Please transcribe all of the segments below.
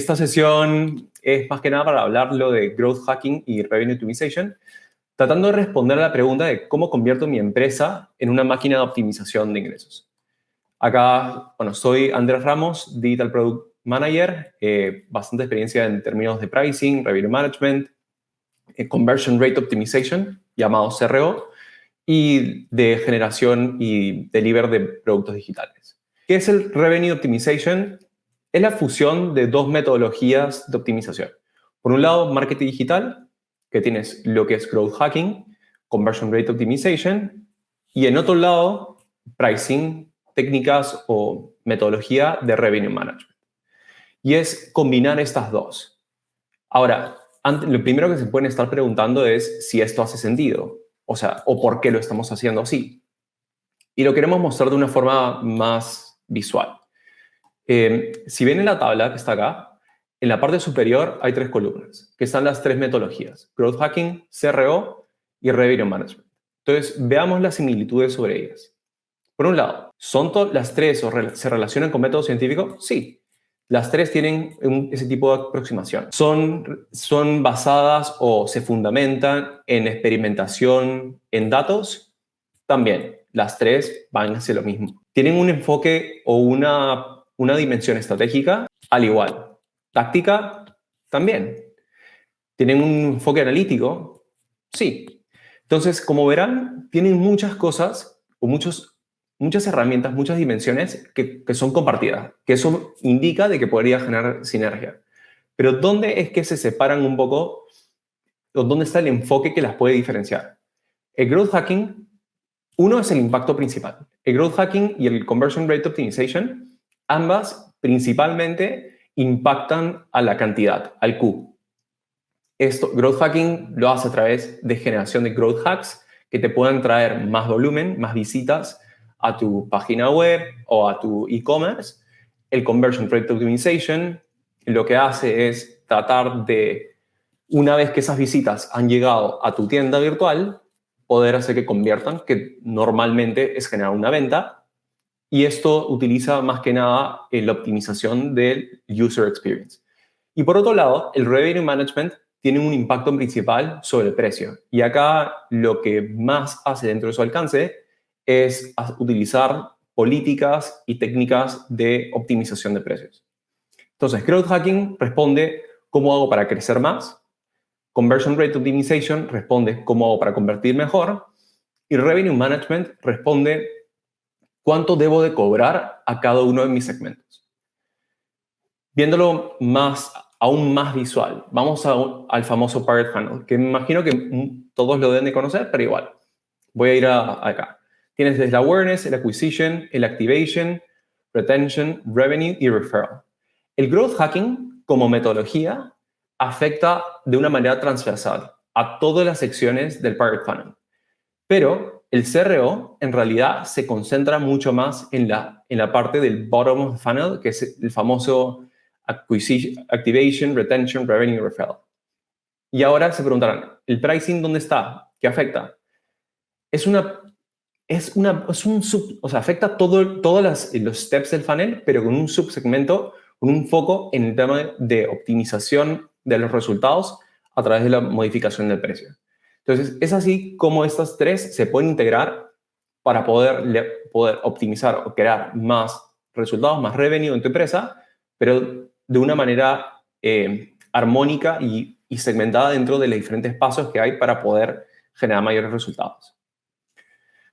esta sesión es más que nada para hablar lo de Growth Hacking y Revenue Optimization, tratando de responder a la pregunta de cómo convierto mi empresa en una máquina de optimización de ingresos. Acá, bueno, soy Andrés Ramos, Digital Product Manager, bastante experiencia en términos de pricing, revenue management, conversion rate optimization, llamado CRO, y de generación y delivery de productos digitales. ¿Qué es el revenue optimization? Es la fusión de dos metodologías de optimización. Por un lado, marketing digital, que tienes lo que es growth hacking, conversion rate optimization, y en otro lado, pricing, técnicas o metodología de revenue management. Y es combinar estas dos. Ahora, lo primero que se pueden estar preguntando es si esto hace sentido, o por qué lo estamos haciendo así. Y lo queremos mostrar de una forma más visual. Si ven en la tabla que está acá, en la parte superior hay tres columnas, que están las tres metodologías: Growth Hacking, CRO y Revenue Management. Entonces, veamos las similitudes sobre ellas. Por un lado, ¿son las tres o se relacionan con método científico? Sí. Las tres tienen ese tipo de aproximación. ¿Son basadas o se fundamentan en experimentación en datos? También. Las tres van hacia lo mismo. ¿Tienen un enfoque o una dimensión estratégica? Al igual. ¿Táctica? También. ¿Tienen un enfoque analítico? Sí. Entonces, como verán, tienen muchas cosas o muchas herramientas, muchas dimensiones que son compartidas, que eso indica de que podría generar sinergia. Pero ¿dónde es que se separan un poco o dónde está el enfoque que las puede diferenciar? El growth hacking, uno es el impacto principal. El growth hacking y el conversion rate optimization, ambas principalmente impactan a la cantidad, al Q. Growth hacking lo hace a través de generación de growth hacks que te puedan traer más volumen, más visitas a tu página web o a tu e-commerce. El conversion rate optimization lo que hace es tratar de, una vez que esas visitas han llegado a tu tienda virtual, poder hacer que conviertan, que normalmente es generar una venta. Y esto utiliza más que nada la optimización del user experience. Y por otro lado, el revenue management tiene un impacto principal sobre el precio. Y acá lo que más hace dentro de su alcance es utilizar políticas y técnicas de optimización de precios. Entonces, growth hacking responde cómo hago para crecer más. Conversion rate optimization responde cómo hago para convertir mejor. Y revenue management responde cuánto debo de cobrar a cada uno de mis segmentos. Viéndolo aún más visual, vamos al famoso Pirate Funnel, que me imagino que todos lo deben de conocer, pero igual. Voy a ir acá. Tienes desde el awareness, el acquisition, el activation, retention, revenue y referral. El growth hacking, como metodología, afecta de una manera transversal a todas las secciones del Pirate Funnel. Pero el CRO en realidad se concentra mucho más en la parte del bottom of the funnel, que es el famoso activation, retention, revenue, referral. Y ahora se preguntarán, ¿el pricing dónde está? ¿Qué afecta? Afecta todos los steps del funnel, pero con un subsegmento, con un foco en el tema de optimización de los resultados a través de la modificación del precio. Entonces, es así como estas tres se pueden integrar para poder optimizar o crear más resultados, más revenue en tu empresa, pero de una manera armónica y segmentada dentro de los diferentes pasos que hay para poder generar mayores resultados.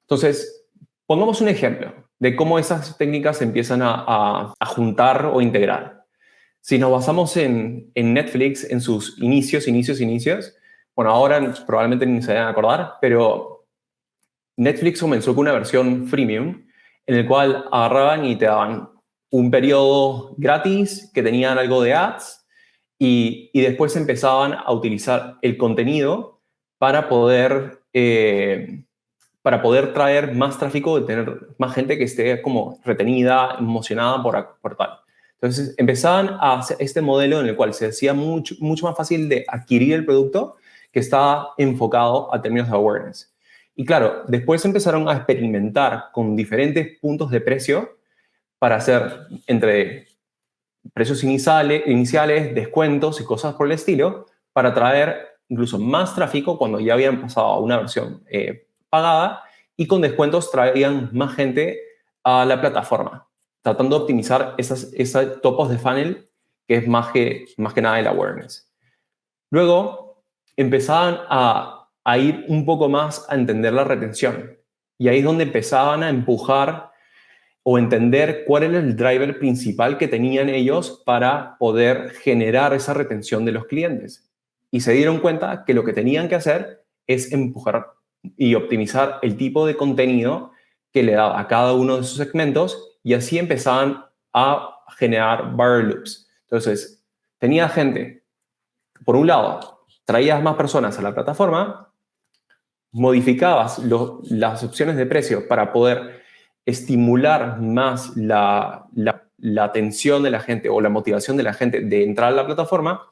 Entonces, pongamos un ejemplo de cómo esas técnicas se empiezan a juntar o integrar. Si nos basamos en Netflix, en sus inicios, bueno, ahora probablemente ni se vayan a acordar, pero Netflix comenzó con una versión freemium en el cual agarraban y te daban un periodo gratis que tenían algo de ads y después empezaban a utilizar el contenido para poder traer más tráfico, de tener más gente que esté como retenida, emocionada por tal. Entonces empezaban a hacer este modelo en el cual se hacía mucho más fácil de adquirir el producto, que estaba enfocado a términos de awareness. Y claro, después empezaron a experimentar con diferentes puntos de precio para hacer entre precios iniciales, descuentos y cosas por el estilo, para traer incluso más tráfico cuando ya habían pasado a una versión pagada, y con descuentos traían más gente a la plataforma, tratando de optimizar esos topos de funnel, que es más que nada el awareness. Luego empezaban a ir un poco más a entender la retención, y ahí es donde empezaban a empujar o entender cuál era el driver principal que tenían ellos para poder generar esa retención de los clientes. Y se dieron cuenta que lo que tenían que hacer es empujar y optimizar el tipo de contenido que le daba a cada uno de sus segmentos, y así empezaban a generar viral loops. Entonces, tenía gente, por un lado, traías más personas a la plataforma, modificabas las opciones de precio para poder estimular más la atención de la gente o la motivación de la gente de entrar a la plataforma,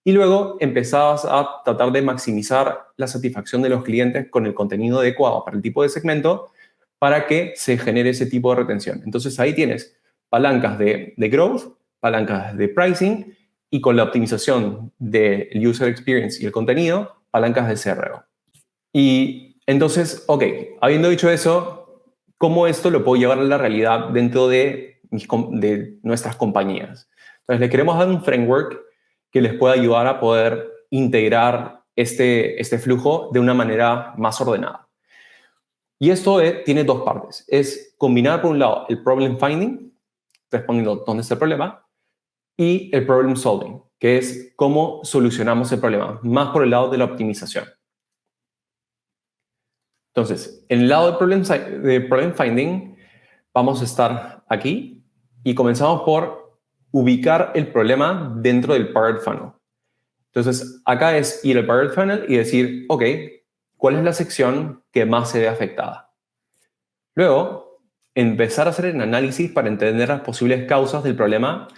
y luego empezabas a tratar de maximizar la satisfacción de los clientes con el contenido adecuado para el tipo de segmento, para que se genere ese tipo de retención. Entonces ahí tienes palancas de growth, palancas de pricing, y con la optimización del user experience y el contenido, palancas de CRO. Y entonces, ok, habiendo dicho eso, ¿cómo esto lo puedo llevar a la realidad dentro de nuestras compañías? Entonces, le queremos dar un framework que les pueda ayudar a poder integrar este flujo de una manera más ordenada. Y esto tiene dos partes. Es combinar, por un lado, el problem finding, respondiendo dónde está el problema, y el problem solving, que es cómo solucionamos el problema, más por el lado de la optimización. Entonces, en el lado de problem finding, vamos a estar aquí y comenzamos por ubicar el problema dentro del Pirate Funnel. Entonces, acá es ir al Pirate Funnel y decir, ok, ¿cuál es la sección que más se ve afectada? Luego, empezar a hacer el análisis para entender las posibles causas del problema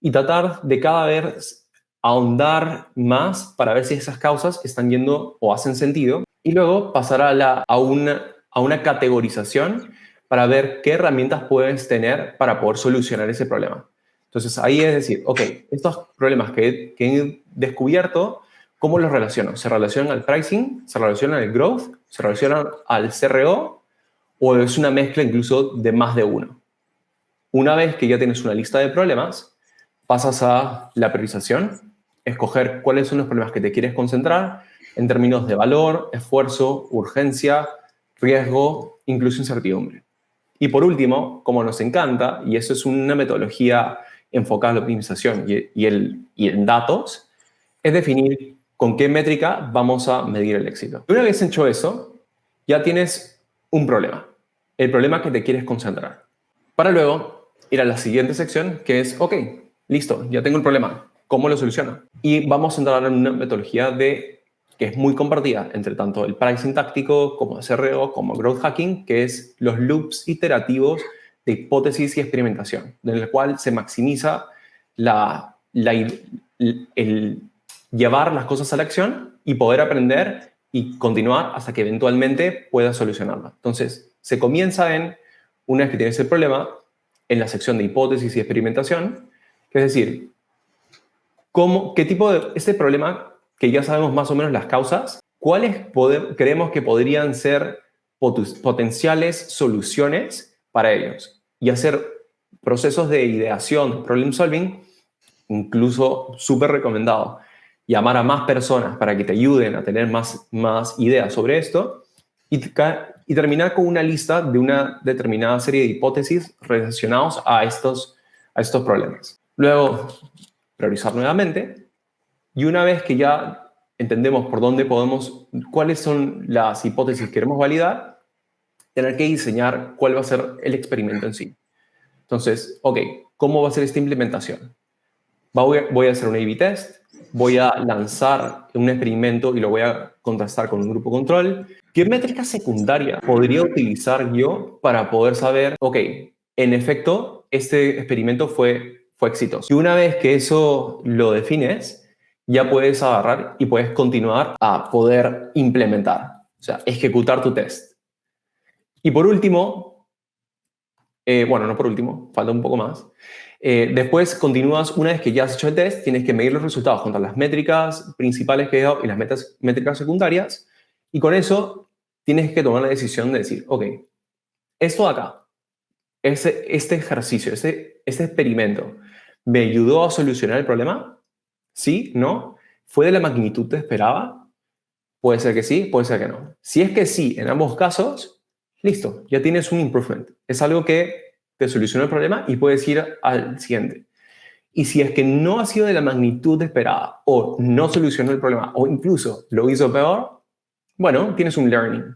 y tratar de cada vez ahondar más para ver si esas causas están yendo o hacen sentido, y luego pasar a una categorización para ver qué herramientas puedes tener para poder solucionar ese problema. Entonces ahí es decir, ok, estos problemas que he descubierto, ¿cómo los relaciono? ¿Se relacionan al pricing? ¿Se relacionan al growth? ¿Se relacionan al CRO? ¿O es una mezcla incluso de más de uno? Una vez que ya tienes una lista de problemas, pasas a la priorización, escoger cuáles son los problemas que te quieres concentrar en términos de valor, esfuerzo, urgencia, riesgo, incluso incertidumbre. Y por último, como nos encanta, y eso es una metodología enfocada en la optimización y en datos, es definir con qué métrica vamos a medir el éxito. Una vez hecho eso, ya tienes un problema, el problema que te quieres concentrar. Para luego ir a la siguiente sección, que es, ok, listo, ya tengo el problema, ¿cómo lo soluciono? Y vamos a entrar en una metodología que es muy compartida entre tanto el pricing táctico como el CRO, como growth hacking, que es los loops iterativos de hipótesis y experimentación, en el cual se maximiza el llevar las cosas a la acción y poder aprender y continuar hasta que eventualmente puedas solucionarla. Entonces, se comienza una vez que tienes el problema, en la sección de hipótesis y experimentación, que es decir, ¿qué tipo de este problema, que ya sabemos más o menos las causas, cuáles creemos que podrían ser potenciales soluciones para ellos? Y hacer procesos de ideación, problem solving, incluso súper recomendado. Llamar a más personas para que te ayuden a tener más ideas sobre esto, y terminar con una lista de una determinada serie de hipótesis relacionados a estos problemas. Luego, priorizar nuevamente, y una vez que ya entendemos por dónde cuáles son las hipótesis que queremos validar, tener que diseñar cuál va a ser el experimento en sí. Entonces, ok, ¿cómo va a ser esta implementación? Voy a hacer un A/B test, voy a lanzar un experimento y lo voy a contrastar con un grupo control. ¿Qué métrica secundaria podría utilizar yo para poder saber, ok, en efecto, este experimento fue exitoso? Y una vez que eso lo defines, ya puedes agarrar y puedes continuar a poder implementar, o sea, ejecutar tu test. Y por último, bueno, no por último, falta un poco más, Después continúas, una vez que ya has hecho el test, tienes que medir los resultados contra las métricas principales que he dado y las métricas secundarias. Y con eso tienes que tomar la decisión de decir, ok, esto de acá, este ejercicio, este experimento, ¿me ayudó a solucionar el problema? ¿Sí? ¿No? ¿Fue de la magnitud que esperaba? Puede ser que sí, puede ser que no. Si es que sí, en ambos casos, listo, ya tienes un improvement. Es algo que te soluciona el problema y puedes ir al siguiente. Y si es que no ha sido de la magnitud esperada o no solucionó el problema o incluso lo hizo peor, bueno, tienes un learning.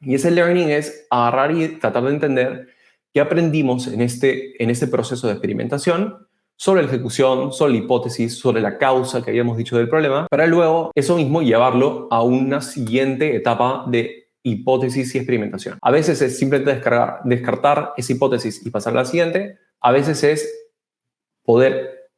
Y ese learning es agarrar y tratar de entender qué aprendimos en este proceso de experimentación sobre la ejecución, sobre la hipótesis, sobre la causa que habíamos dicho del problema, para luego eso mismo llevarlo a una siguiente etapa de hipótesis y experimentación. A veces es simplemente descartar esa hipótesis y pasar a la siguiente. A veces es poder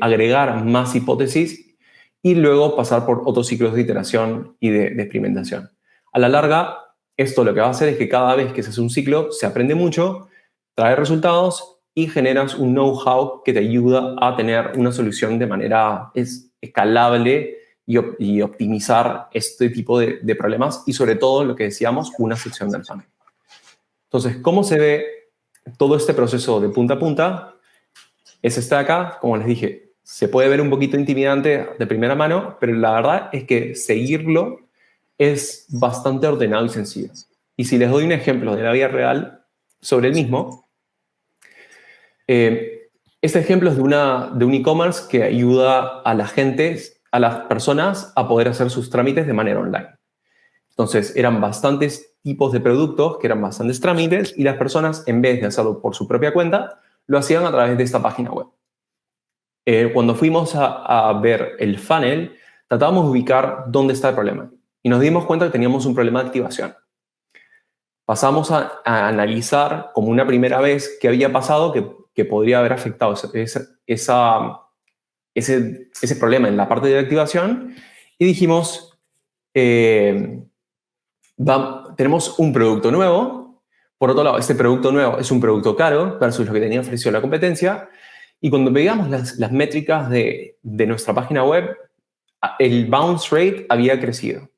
agregar más hipótesis y luego pasar por otros ciclos de iteración y de experimentación. A la larga, esto lo que va a hacer es que cada vez que se hace un ciclo, se aprende mucho, trae resultados y generas un know-how que te ayuda a tener una solución de manera escalable y optimizar este tipo de problemas y sobre todo, lo que decíamos, una sección del funnel. Entonces, ¿cómo se ve todo este proceso de punta a punta? Es este de acá, como les dije, se puede ver un poquito intimidante de primera mano, pero la verdad es que seguirlo es bastante ordenado y sencillo. Y si les doy un ejemplo de la vida real sobre el mismo, este ejemplo es de un e-commerce que ayuda a la gente, a las personas a poder hacer sus trámites de manera online. Entonces, eran bastantes tipos de productos, que eran bastantes trámites, y las personas, en vez de hacerlo por su propia cuenta, lo hacían a través de esta página web. Cuando fuimos a ver el funnel, tratábamos de ubicar dónde está el problema. Y nos dimos cuenta que teníamos un problema de activación. Pasamos a analizar como una primera vez qué había pasado que podría haber afectado ese problema en la parte de activación. Y dijimos, tenemos un producto nuevo. Por otro lado, este producto nuevo es un producto caro versus lo que tenía ofrecido la competencia. Y cuando veíamos las métricas de nuestra página web, el bounce rate había crecido.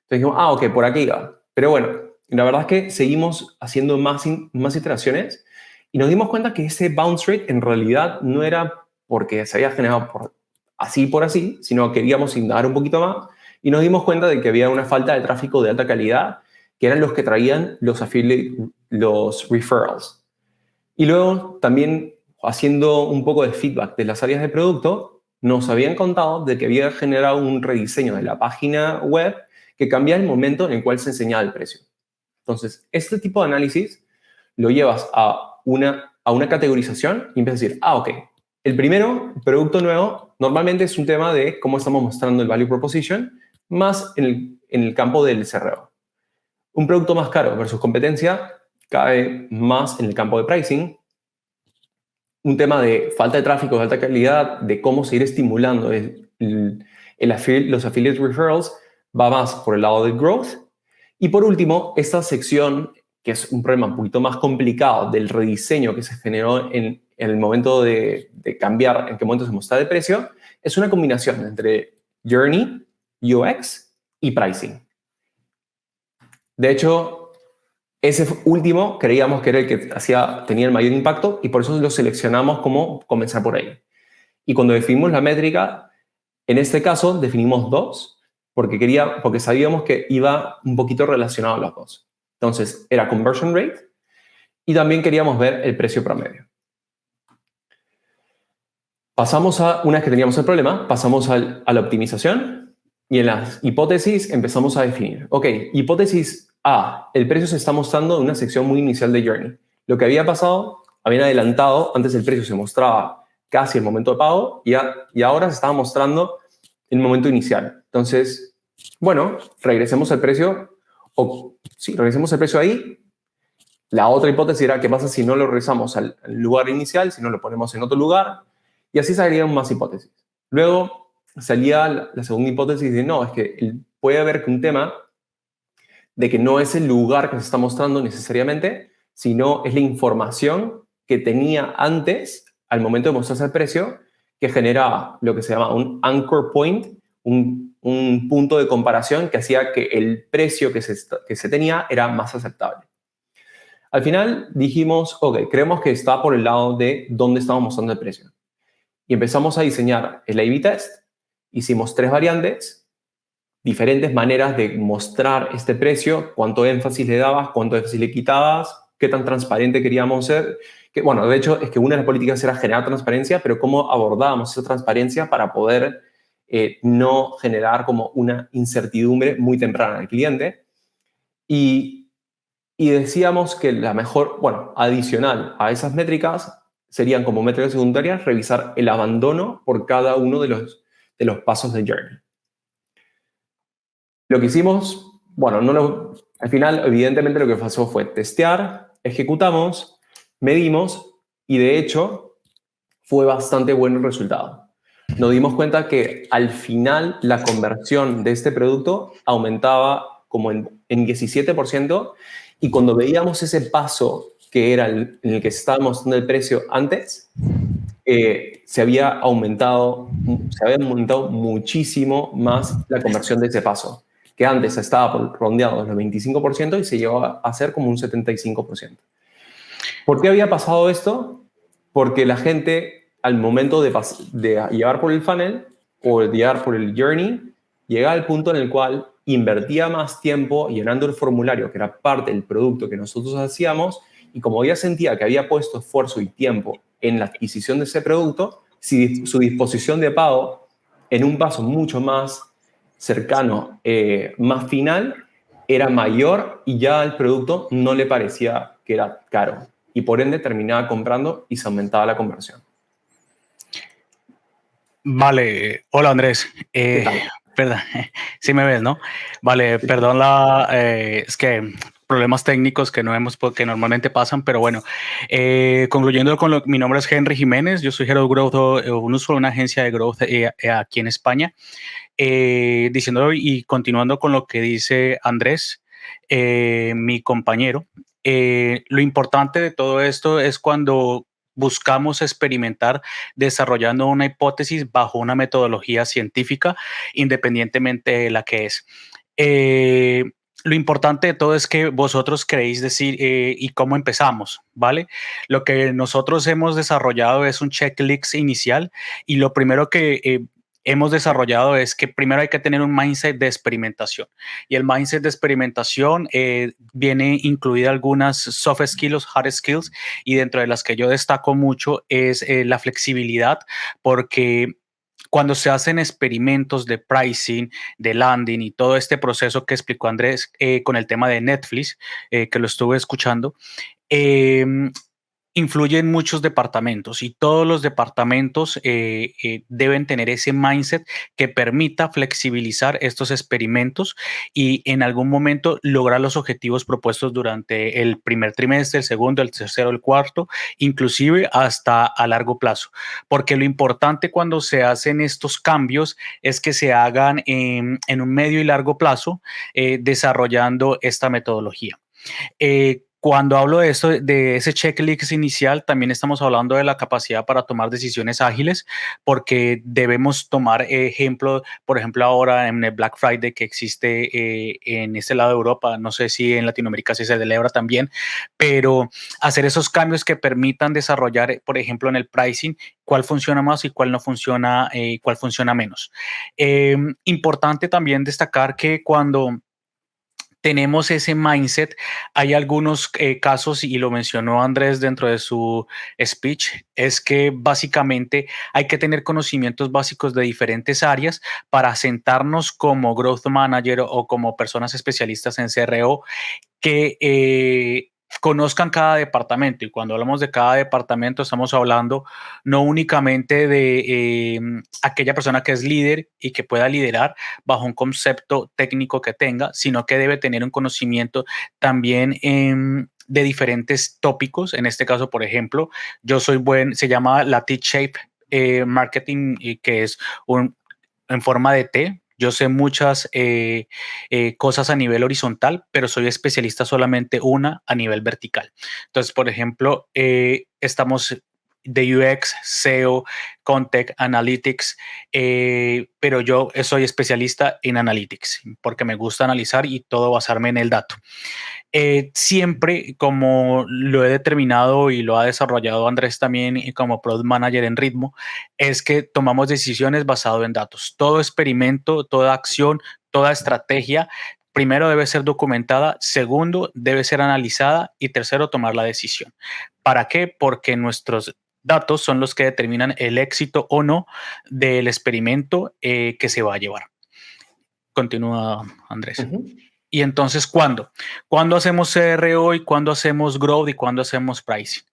Entonces dijimos, ok, por aquí va. Pero bueno, la verdad es que seguimos haciendo más iteraciones y nos dimos cuenta que ese bounce rate en realidad no era porque se había generado por así, sino que queríamos indagar un poquito más y nos dimos cuenta de que había una falta de tráfico de alta calidad, que eran los que traían los referrals. Y luego también, haciendo un poco de feedback de las áreas de producto, nos habían contado de que había generado un rediseño de la página web que cambia el momento en el cual se enseñaba el precio. Entonces, este tipo de análisis lo llevas a una categorización y empiezas a decir, ok, el primero, producto nuevo, normalmente es un tema de cómo estamos mostrando el value proposition, más en el campo del CRO. Un producto más caro versus competencia cae más en el campo de pricing. Un tema de falta de tráfico, de alta calidad, de cómo seguir estimulando los affiliate referrals, va más por el lado del growth. Y por último, esta sección, que es un problema un poquito más complicado del rediseño que se generó en el momento de cambiar, en qué momento se muestra de precio, es una combinación entre journey, UX y pricing. De hecho, ese último creíamos que era el que tenía el mayor impacto y por eso lo seleccionamos como comenzar por ahí. Y cuando definimos la métrica, en este caso definimos dos, porque sabíamos que iba un poquito relacionado a los dos. Entonces, era conversion rate y también queríamos ver el precio promedio. Una vez que teníamos el problema, pasamos a la optimización y en las hipótesis empezamos a definir. Ok, hipótesis A, el precio se está mostrando en una sección muy inicial de Journey. Lo que había pasado, habían adelantado, antes el precio se mostraba casi el momento de pago y ahora se estaba mostrando el momento inicial. Entonces, bueno, regresemos al precio regresemos al precio ahí. La otra hipótesis era qué pasa si no lo regresamos al lugar inicial, si no lo ponemos en otro lugar, y así salían más hipótesis. Luego salía la segunda hipótesis de no, es que puede haber un tema de que no es el lugar que se está mostrando necesariamente, sino es la información que tenía antes al momento de mostrarse el precio que generaba lo que se llama un anchor point, un punto de comparación que hacía que el precio que se tenía era más aceptable. Al final dijimos, ok, creemos que está por el lado de dónde estamos mostrando el precio. Y empezamos a diseñar el A/B test. Hicimos 3 variantes, diferentes maneras de mostrar este precio, cuánto énfasis le dabas, cuánto énfasis le quitabas, qué tan transparente queríamos ser. Que, bueno, de hecho, es que una de las políticas era generar transparencia, pero cómo abordábamos esa transparencia para poder no generar como una incertidumbre muy temprana al cliente. Y decíamos que la mejor, bueno, adicional a esas métricas, serían como métricas secundarias revisar el abandono por cada uno de los pasos de Journey. Lo que hicimos, bueno, al final, evidentemente, lo que pasó fue testear, ejecutamos, medimos y, de hecho, fue bastante bueno el resultado. Nos dimos cuenta que al final la conversión de este producto aumentaba como en 17%, y cuando veíamos ese paso que era en el que estábamos mostrando el precio antes, se había aumentado muchísimo más la conversión de ese paso, que antes estaba rondeado los 25% y se llegó a hacer como un 75%. ¿Por qué había pasado esto? Porque la gente, al momento de llevar por el funnel o de llevar por el journey, llegaba al punto en el cual invertía más tiempo llenando el formulario, que era parte del producto que nosotros hacíamos, y como ya sentía que había puesto esfuerzo y tiempo en la adquisición de ese producto, su disposición de pago en un paso mucho más cercano, más final, era mayor, y ya el producto no le parecía que era caro, y por ende terminaba comprando y se aumentaba la conversión. Vale, hola Andrés. ¿Qué tal? Perdón, sí me ves, ¿no? Vale, Sí. perdón es que problemas técnicos que que normalmente pasan, pero bueno, concluyendo con mi nombre es Henry Jiménez, yo soy Head of Growth, un usuario de una agencia de growth aquí en España. Diciendo y continuando con lo que dice Andrés, mi compañero, lo importante de todo esto es cuando buscamos experimentar desarrollando una hipótesis bajo una metodología científica, independientemente de la que es. Lo importante de todo es que vosotros queréis decir y cómo empezamos, ¿vale? Lo que nosotros hemos desarrollado es un checklist inicial, y lo primero que hemos desarrollado es que primero hay que tener un mindset de experimentación, y el mindset de experimentación viene incluida algunas soft skills, hard skills, y dentro de las que yo destaco mucho es la flexibilidad, porque cuando se hacen experimentos de pricing, de landing y todo este proceso que explicó Andrés con el tema de Netflix, que lo estuve escuchando, eh, influyen muchos departamentos, y todos los departamentos deben tener ese mindset que permita flexibilizar estos experimentos y en algún momento lograr los objetivos propuestos durante el primer trimestre, el segundo, el tercero, el cuarto, inclusive hasta a largo plazo. Porque lo importante cuando se hacen estos cambios es que se hagan en un medio y largo plazo, desarrollando esta metodología. Cuando hablo de esto, de ese checklist inicial, también estamos hablando de la capacidad para tomar decisiones ágiles, porque debemos tomar ejemplo, por ejemplo, ahora en el Black Friday que existe en este lado de Europa, no sé si en Latinoamérica sí se celebra también, pero hacer esos cambios que permitan desarrollar, por ejemplo, en el pricing, cuál funciona más y cuál no funciona, cuál funciona menos. Importante también destacar que cuando tenemos ese mindset, hay algunos casos, y lo mencionó Andrés dentro de su speech, es que básicamente hay que tener conocimientos básicos de diferentes áreas para sentarnos como growth manager o como personas especialistas en CRO que conozcan cada departamento. Y cuando hablamos de cada departamento, estamos hablando no únicamente de aquella persona que es líder y que pueda liderar bajo un concepto técnico que tenga, sino que debe tener un conocimiento también de diferentes tópicos. En este caso, por ejemplo, yo soy se llama la T-Shape Marketing, que es en forma de T. Yo sé muchas cosas a nivel horizontal, pero soy especialista solamente una a nivel vertical. Entonces, por ejemplo, estamos de UX, SEO, Content, Analytics, pero yo soy especialista en Analytics porque me gusta analizar y todo basarme en el dato. Siempre, como lo he determinado y lo ha desarrollado Andrés también como Product Manager en Ritmo, es que tomamos decisiones basado en datos. Todo experimento, toda acción, toda estrategia, primero debe ser documentada, segundo debe ser analizada y tercero tomar la decisión. ¿Para qué? Porque nuestros datos son los que determinan el éxito o no del experimento que se va a llevar. Continúa, Andrés. Y entonces, ¿cuándo? ¿Cuándo hacemos CRO y cuándo hacemos Growth y cuándo hacemos Pricing?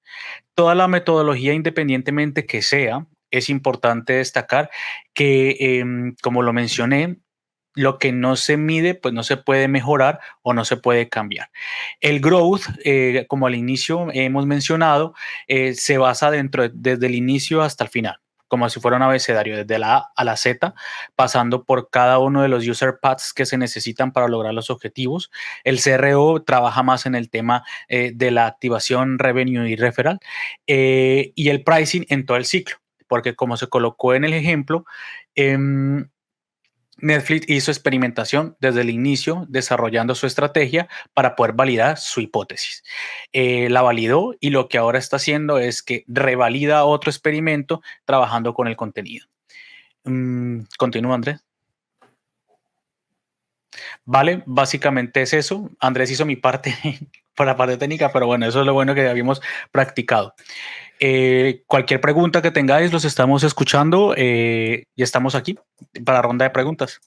Toda la metodología, independientemente que sea, es importante destacar que, como lo mencioné, lo que no se mide, pues no se puede mejorar o no se puede cambiar. El growth, como al inicio hemos mencionado, se basa desde el inicio hasta el final, como si fuera un abecedario, desde la A a la Z, pasando por cada uno de los user paths que se necesitan para lograr los objetivos. El CRO trabaja más en el tema de la activación, revenue y referral, y el pricing en todo el ciclo, porque como se colocó en el ejemplo, Netflix hizo experimentación desde el inicio, desarrollando su estrategia para poder validar su hipótesis. La validó y lo que ahora está haciendo es que revalida otro experimento trabajando con el contenido. Continúa, Andrés. Vale, básicamente es eso. Andrés hizo mi parte para la parte técnica, pero bueno, eso es lo bueno que habíamos practicado. Cualquier pregunta que tengáis, los estamos escuchando y estamos aquí para la ronda de preguntas.